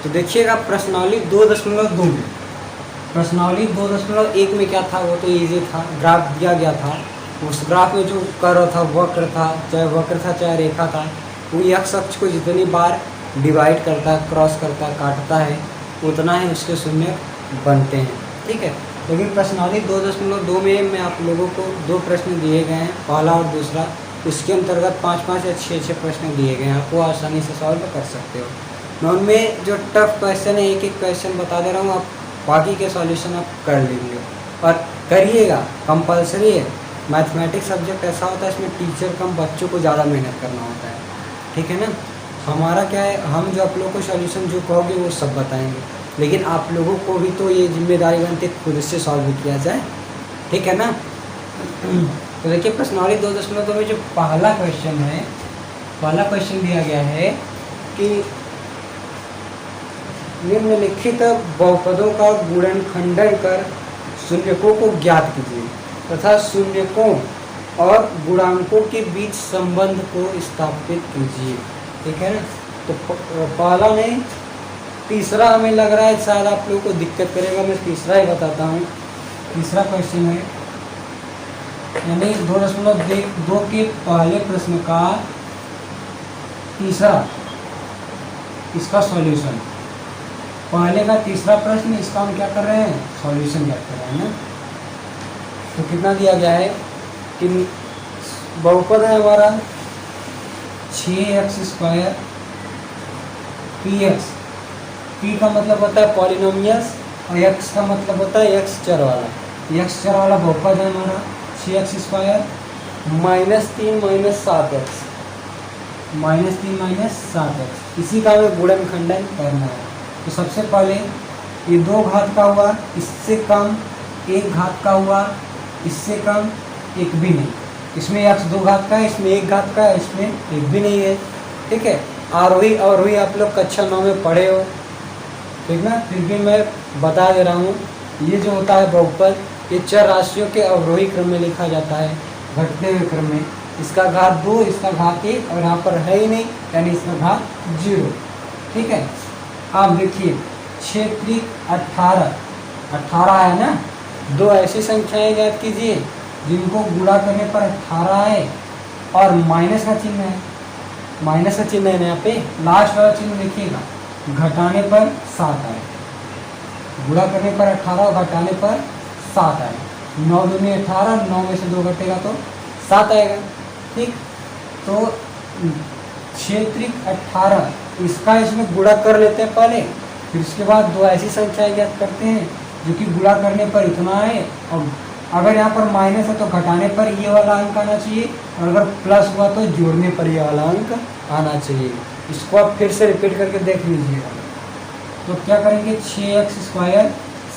तो देखिएगा प्रश्नावली 2.2 में, प्रश्नावली 2.1 में क्या था, वो तो इजी था, ग्राफ दिया गया था। उस ग्राफ में जो कर्व था, वक्र था, चाहे रेखा था, वो एक्स अक्ष को जितनी बार डिवाइड करता है, क्रॉस करता है, काटता है, उतना ही उसके शून्य बनते हैं। ठीक है, लेकिन प्रश्नावली 2.2 में मैं आप लोगों को 2 प्रश्न दिए गए हैं, पहला और दूसरा। इसके अंतर्गत 5-5 या 6-6 प्रश्न दिए गए हैं, आपको आसानी से सॉल्व कर सकते हो। मैं उनमें जो टफ क्वेश्चन है, एक एक क्वेश्चन बता दे रहा हूँ, आप बाकी के सॉल्यूशन आप कर लीजिए और करिएगा, कंपलसरी है। मैथमेटिक्स सब्जेक्ट ऐसा होता है, इसमें टीचर कम बच्चों को ज़्यादा मेहनत करना होता है। ठीक है ना, हमारा क्या है, हम जो आप लोगों को सॉल्यूशन जो कहोगे वो सब बताएंगे, लेकिन आप लोगों को भी तो ये जिम्मेदारी बनती है खुद से सॉल्व किया जाए। ठीक है ना। तो देखिए प्रश्नावली 2.2 में जो पहला क्वेश्चन है, पहला क्वेश्चन दिया गया है कि निम्नलिखित बहुपदों का गुणनखंडन कर शून्यकों को ज्ञात कीजिए तथा शून्यकों और गुणांकों के बीच संबंध को स्थापित कीजिए। ठीक है ना, तो पहला नहीं, तीसरा हमें लग रहा है शायद आप लोगों को दिक्कत करेगा, मैं तीसरा ही बताता हूँ। तीसरा क्वेश्चन है, यानी 2.2 के पहले प्रश्न का तीसरा, इसका सॉल्यूशन, पहले का तीसरा प्रश्न, इसका हम क्या कर रहे हैं, सॉल्यूशन क्या कर रहे हैं ना। तो कितना दिया गया है कि बहुपद है हमारा 6x² px, p का मतलब होता है पॉलिनोमियल्स और x का मतलब होता है x चर वाला। x चर वाला बहुपद है हमारा 6x² -3 -7x, -3 -7x, इसी का हमें गुणनखंडन करना है। तो सबसे पहले ये 2 घात का हुआ, इससे कम 1 घात का हुआ, इससे कम 1 भी नहीं, इसमें x 2 घात का है, इसमें 1 घात का है, इसमें 1 भी नहीं है। ठीक है, आरोही अवरोही आप लोग कक्षा 9 में पढ़े हो, ठीक ना, फिर भी मैं बता दे रहा हूँ। ये जो होता है बहुपद, ये चर राशियों के अवरोही क्रम में लिखा जाता है, घटते हुए क्रम में। इसका घात 2, इसका घात 1, और यहाँ पर है ही नहीं, यानी इसका घात 0। ठीक है, आप देखिए क्षेत्रिक 18 है ना। 2 ऐसी संख्याएं ज्ञात कीजिए जिनको गुणा करने पर 18 है और माइनस का चिन्ह है, माइनस का चिन्ह है ना, यहाँ पे लास्ट वाला चिन्ह देखिएगा, घटाने पर 7 आए, गुणा करने पर 18 और घटाने पर 7 आए। 9 दूनी 18, 9 में से 2 घटेगा तो 7 आएगा। ठीक, तो क्षेत्रिक 18, इसका इसमें गुणा कर लेते हैं पहले, फिर उसके बाद 2 ऐसी संख्याएं ज्ञात करते हैं जो कि गुणा करने पर इतना है, और अगर यहाँ पर माइनस है तो घटाने पर ये वाला अंक आना चाहिए, और अगर प्लस हुआ तो जोड़ने पर ये वाला अंक आना चाहिए। इसको आप फिर से रिपीट करके देख लीजिएगा। तो क्या करेंगे, 6x²,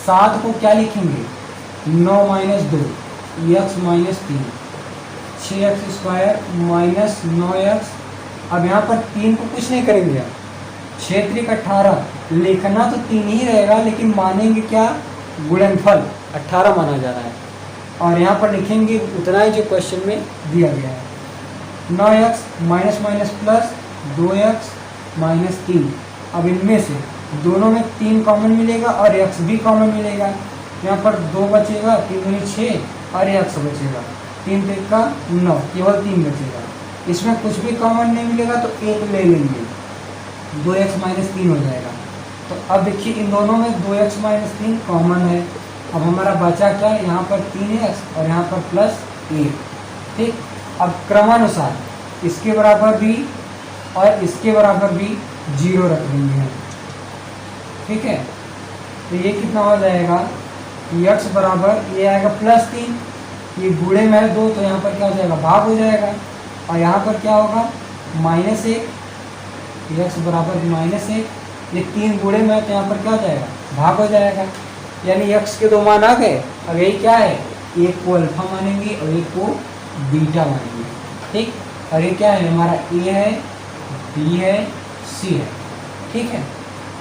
7 को क्या लिखेंगे, 9 - 2 x -3, 6x² - 9x। अब यहाँ पर 3 को कुछ नहीं करेंगे, आप क्षेत्रिक 18 लिखना तो 3 ही रहेगा, लेकिन मानेंगे क्या, गुणनफल 18 माना जा रहा है, और यहाँ पर लिखेंगे उतना ही जो क्वेश्चन में दिया गया है। 9x plus 2x -3। अब इनमें से दोनों में 3 कॉमन मिलेगा और x भी कॉमन मिलेगा, यहाँ पर 2 बचेगा, 3 दूनी 6 और x बचेगा, 3 3 का 9, केवल 3 बचेगा। इसमें कुछ भी कॉमन नहीं मिलेगा तो 1 ले लेंगे, 2x -3 हो जाएगा। तो अब देखिए इन दोनों में 2x -3 कॉमन है। अब हमारा बचा क्या, यहाँ पर 3x और यहाँ पर +1। ठीक, अब क्रमानुसार इसके बराबर भी और इसके बराबर भी 0 रख देंगे हम। ठीक है, तो ये कितना हो जाएगा, x बराबर ये आएगा +3, ये गुणे में है 2 तो यहाँ पर क्या हो जाएगा, भाग हो जाएगा, और यहाँ पर क्या होगा, -1, x बराबर -1, ये 3 गुणे में है तो यहाँ पर क्या हो जाएगा, भाग हो जाएगा, यानी x के 2 मान आ गए। अब यही क्या है, एक को अल्फा मानेंगे और एक को बीटा मानेंगे। ठीक, और ये क्या है, हमारा a है, b है, c है। ठीक है,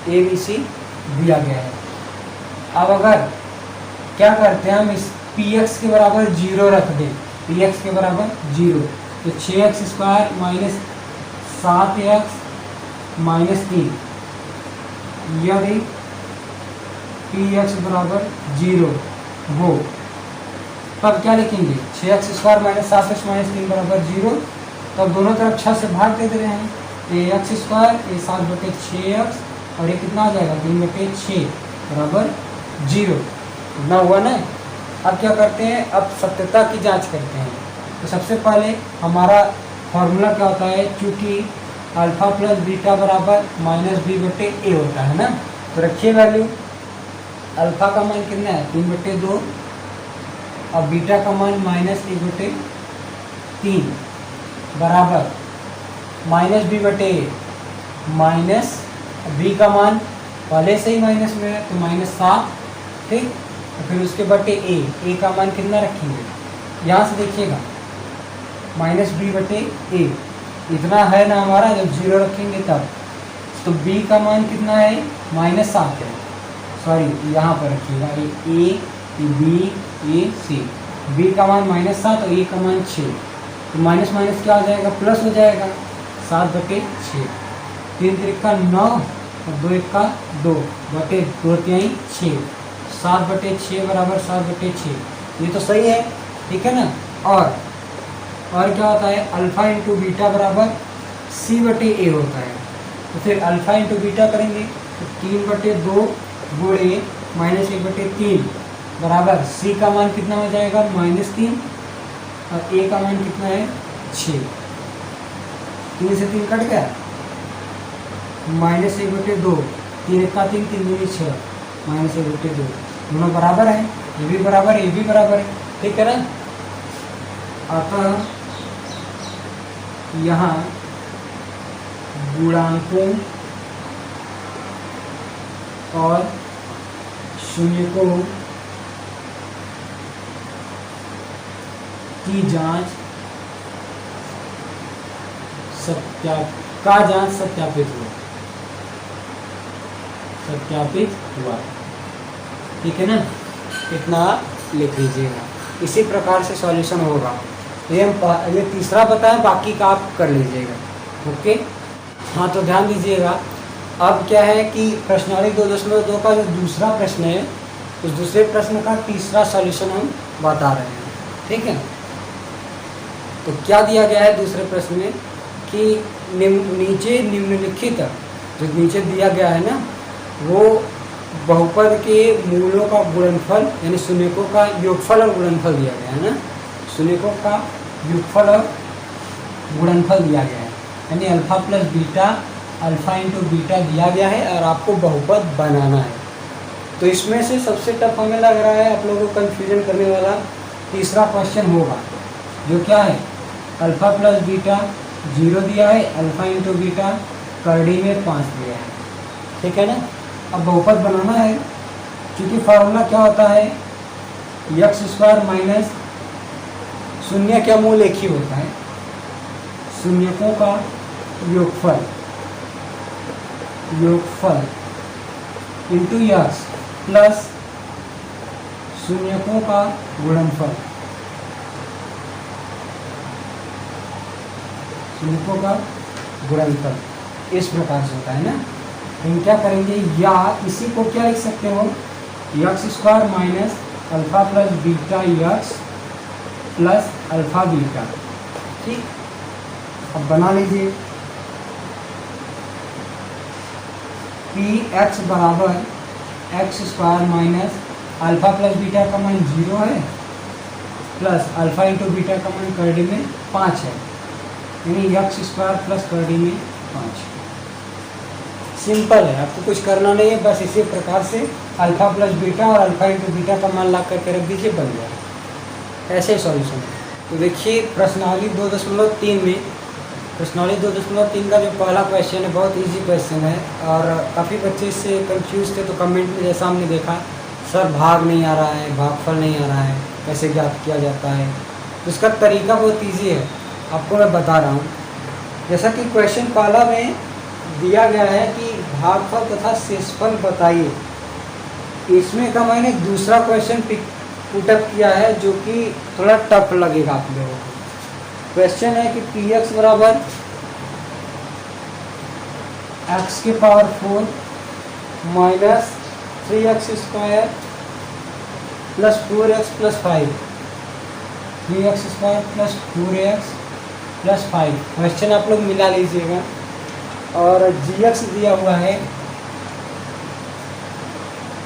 a b c दिया गया है। अब अगर क्या करते हैं, हम इस px के बराबर 0 रख दें, px के बराबर 0, तो 6x² - 7x -3, यदि पी एक्स बराबर 0 हो तब क्या लिखेंगे 6x² माइनस 7x माइनस 3 बराबर 0। तब दोनों तरफ 6 से भाग दे रहे हैं, ये x², ये 7/6x और ये कितना आ जाएगा 3/6 बराबर 0। इतना हुआ ना। अब क्या करते हैं, अब सत्यता की जांच करते हैं। तो सबसे पहले हमारा फॉर्मूला क्या होता है, चूँकि अल्फा प्लस बीटा बराबर -b/a होता है ना। तो रखिए वैल्यू, अल्फा का मान कितना है 3/2 और बीटा का मान -1/3 बराबर -b/a माइनस b का मान पहले से ही माइनस में है तो -7, ठीक। तो फिर उसके बटे a का मान कितना रखेंगे, यहाँ से देखिएगा -b/a इतना है ना हमारा, जब 0 रखेंगे तब। तो b का मान कितना है -7 है, सॉरी यहाँ पर रखिएगा ये a b a c, b का मान -7 और a का मान 6। तो माइनस माइनस क्या हो जाएगा, प्लस हो जाएगा 7/6। 3 त्रिका 9 और 2 1 का 2 बटे 2 तिहाई 6, 7/6 बराबर 7/6। ये तो सही है, ठीक है ना। और क्या होता है, अल्फा इंटू बीटा बराबर c/a होता है। तो फिर अल्फा इंटू बीटा करेंगे तो 3/2 गुणे -1/3 बराबर c का मान कितना हो जाएगा -3 और a का मान कितना है 6। 3 से 3 कट गया, -1/2, 3 1 का 3, 3 दूनी 6, -1/2 दोनों बराबर है, ये भी बराबर है, ये भी बराबर है, ठीक है ना। अतः यहाँ गुणांकों और शून्यकों की जांच सत्यापित हुआ, ठीक है ना। इतना लिख लीजिएगा, इसी प्रकार से सॉल्यूशन होगा। ये तीसरा बताएं, बाकी का आप कर लीजिएगा, ओके। हाँ तो ध्यान दीजिएगा, अब क्या है कि प्रश्नावली 2.2 का जो दूसरा प्रश्न है, उस दूसरे प्रश्न का तीसरा सॉल्यूशन हम बता रहे हैं, ठीक है। तो क्या दिया गया है दूसरे प्रश्न में कि नीचे निम्नलिखित, जो नीचे दिया गया है ना, वो बहुपद के मूलों का गुणनफल यानी शून्यकों का योगफल और गुणनफल दिया गया है ना। शून्यकों का योगफल और गुणनफल दिया गया है, यानी alpha plus beta, alpha into beta दिया गया है और आपको बहुपद बनाना है। तो इसमें से सबसे टफ हमें लग रहा है, आप लोगों को कन्फ्यूजन करने वाला तीसरा क्वेश्चन होगा, जो क्या है अल्फा प्लस बीटा 0 दिया है, अल्फा इंटू बीटा करड़ी में 5 दिया है, ठीक है ना। अब बहुपद बनाना है, क्योंकि फार्मूला क्या होता है, x² माइनस शून्य का मूल एक ही होता है, शून्यकों का योगफल इंटू x प्लस शून्यकों का गुणनफल, शून्यकों का गुणनफल इस प्रकार से होता है ना। हम क्या करेंगे, या इसी को क्या लिख सकते हो, x² minus alpha plus beta x plus alpha beta, ठीक। अब बना लीजिए, px बराबर x² minus alpha plus beta का मान 0 है प्लस अल्फा इंटू बीटा का मान करड़ी में 5 है, यानी x² प्लस करड़ी में 5। सिंपल है, आपको कुछ करना नहीं है, बस इसी प्रकार से अल्फा प्लस बीटा और अल्फा इंटू बीटा का मान ला करके रख दीजिए, बन जाए, ऐसे ही सॉल्यूशन है। तो देखिए प्रश्नावली 2.3 में, प्रश्नावली 2.3 का जो पहला क्वेश्चन है बहुत इजी क्वेश्चन है और काफ़ी बच्चे इससे कंफ्यूज थे। तो कमेंट में जैसा हमने देखा, सर भाग नहीं आ रहा है, भागफल नहीं आ रहा है, कैसे ज्ञात किया जाता है। तो इसका तरीका बहुत ईजी है, आपको मैं बता रहा हूँ। जैसा कि क्वेश्चन पहला में दिया गया है कि भागफल तथा शेषफल बताइए, इसमें का मैंने दूसरा क्वेश्चन पुटअप किया है जो कि थोड़ा टफ लगेगा आप लोगों को। क्वेश्चन है कि px बराबर x के power 4 minus 3x² plus 4x plus 5, 3x² plus 4x plus 5। Question आप लोग मिला लीजिएगा। और gx दिया हुआ है,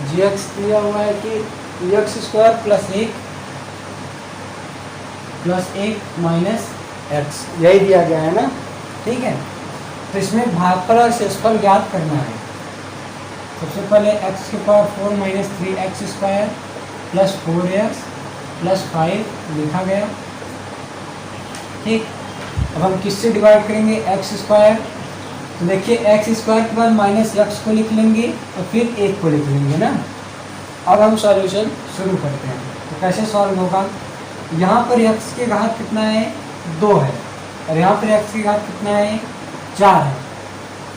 gx दिया हुआ है कि x² प्लस 1 माइनस x, यही दिया गया है ना, ठीक है। तो इसमें भागफल और शेषफल ज्ञात करना है। सबसे पहले x की power 4 minus 3x² plus 4x plus 5 लिखा गया, ठीक। अब हम किससे डिवाइड करेंगे, x²। तो देखिए x² के बाद माइनस x को लिख लेंगे और फिर 1 को लिख लेंगे ना। अब हम सॉल्यूशन शुरू करते हैं। तो कैसे सॉल्व होगा, यहाँ पर x के घात कितना है, 2 है, और यहाँ पर x की घात कितना है, 4 है।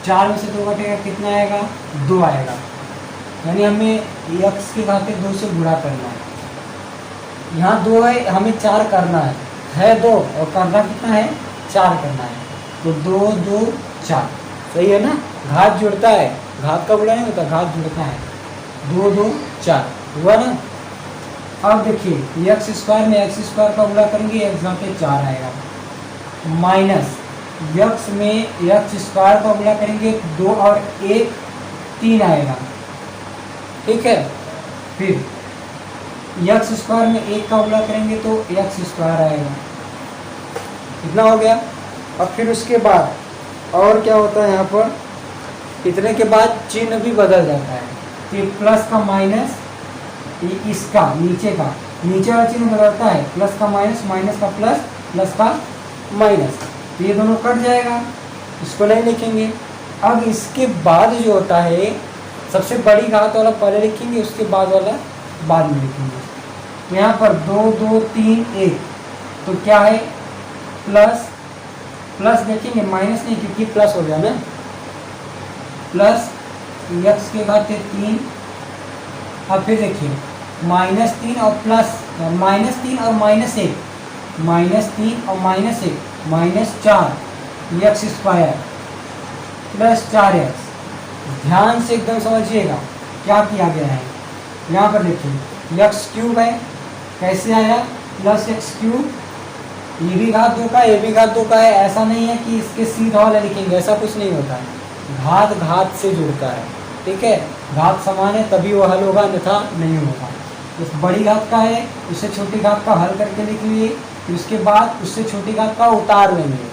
4 में से 2 घटेगा, कितना आएगा, 2 आएगा। यानी हमें x की घात 2 से गुणा करना है। यहाँ 2 है, हमें 4 करना है 2, और करना कितना है, 4 करना है। तो 2 2 4, सही है ना। घात जुड़ता है, घात का गुणा नहीं होता, घात जुड़ता है। 2 2 4 हुआ ना। अब देखिए x² में x² का गुणा करेंगे, x घाते 4 आएगा, माइनस x में x² का गुणा करेंगे 2 और 1 3 आएगा, ठीक है। फिर x² में 1 का गुणा करेंगे तो x² आएगा, इतना हो गया। अब फिर उसके बाद और क्या होता है, यहाँ पर इतने के बाद चिन्ह भी बदल जाता है। तो प्लस का माइनस, इसका नीचे वाला चिन्ह बदलता है, प्लस का माइनस, माइनस का प्लस, प्लस का माइनस, तो ये दोनों कट जाएगा, इसको नहीं लिखेंगे। अब इसके बाद जो होता है, सबसे बड़ी घात वाला पहले लिखेंगे, उसके बाद वाला बाद में लिखेंगे। तो यहाँ पर 2 2 3 1, तो क्या है, प्लस प्लस देखेंगे, माइनस नहीं, क्योंकि प्लस हो गया ना। प्लस x के घात 3, अब फिर देखिए -3 और प्लस -3 और -1, -3 और -1 -4 x² प्लस 4x। ध्यान से एकदम समझिएगा क्या किया गया है। यहाँ पर देखिए x³ है, कैसे आया, प्लस x³, ये भी घात 2 का, ये भी घात 2 का है। ऐसा नहीं है कि इसके सीधा वाला लिखेंगे, ऐसा कुछ नहीं होता है। घात घात से जुड़ता है, ठीक है। घात समान है तभी वो हल होगा, अन्यथा नहीं होगा। इस बड़ी घात का है, उससे छोटी घात का हल करके लिख लिए, फिर उसके बाद उससे छोटी घात का उतार लेंगे।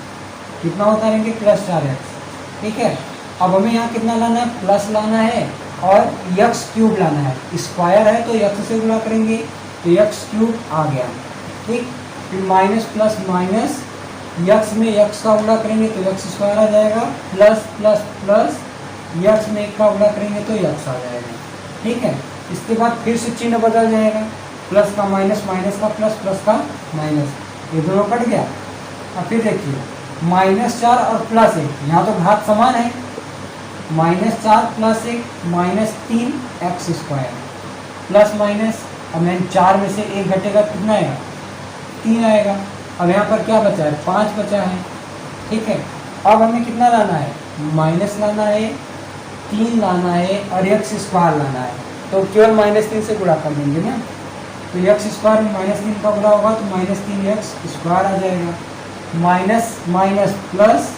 कितना उतारेंगे, प्लस 4x, ठीक है। अब हमें यहाँ कितना लाना है, प्लस लाना है और x³ लाना है। स्क्वायर है तो x से गुणा करेंगे, तो x³ आ गया, ठीक। फिर माइनस प्लस माइनस, x में x का गुणा करेंगे तो x² आ जाएगा, प्लस प्लस प्लस x में 1 का गुणा करेंगे तो x आ जाएगा, ठीक है। इसके बाद फिर से चिन्ह बदल जाएगा, प्लस का माइनस, माइनस का प्लस, प्लस का माइनस, ये दोनों कट गया। अब फिर देखिए -4 और प्लस 1, यहाँ तो घात समान है, -4 प्लस 1 -3x² प्लस माइनस। अब मैंने 4 में से 1 घटेगा, कितना आएगा, 3 आएगा। अब यहाँ पर क्या बचा है, 5 बचा है, ठीक है। अब हमें कितना लाना है, माइनस लाना है, 3 लाना है और x² लाना है। तो केवल -3 से गुणा कर देंगे ना। तो x² में -3 का गुणा होगा तो -3x² आ जाएगा, माइनस माइनस प्लस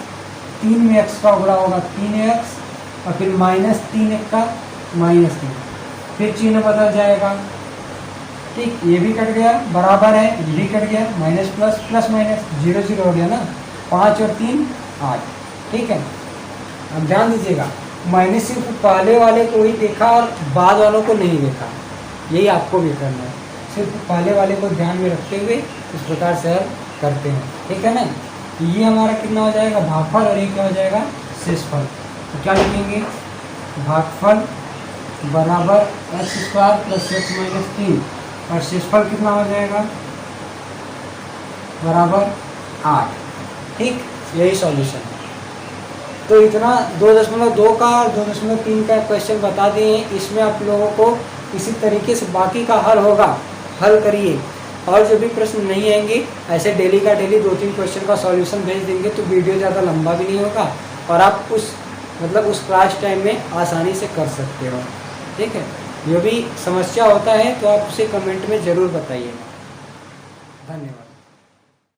3 में x का गुणा होगा 3x, और फिर -3 1 का -3, फिर चिन्ह बदल जाएगा, ठीक। ये भी कट गया, बराबर है, ये भी कट गया, माइनस प्लस, प्लस माइनस, 0 0 हो गया ना। 5 और 3 8, ठीक है। अब ध्यान दीजिएगा, मैंने सिर्फ पहले वाले को ही देखा और बाद वालों को नहीं देखा, यही आपको भी करना है। सिर्फ पहले वाले को ध्यान में रखते हुए इस प्रकार से हल करते हैं, ठीक है ना। ये हमारा कितना हो जाएगा, भागफल, और ये क्या हो जाएगा, शेषफल। तो क्या लिखेंगे, भागफल बराबर x² प्लस x माइनस 3, और शेषफल कितना हो जाएगा, बराबर 8, ठीक। यही सॉल्यूशन है। तो इतना 2.2 का और 2.3 का क्वेश्चन बता दिए हैं। इसमें आप लोगों को इसी तरीके से बाकी का हल होगा, हल करिए। और जो भी प्रश्न नहीं आएंगे, ऐसे डेली का डेली 2-3 क्वेश्चन का सॉल्यूशन भेज देंगे, तो वीडियो ज़्यादा लंबा भी नहीं होगा और आप उस मतलब उस क्लास टाइम में आसानी से कर सकते हो। ठीक है, जो भी समस्या होता है तो आप उसे कमेंट में ज़रूर बताइएगा। धन्यवाद।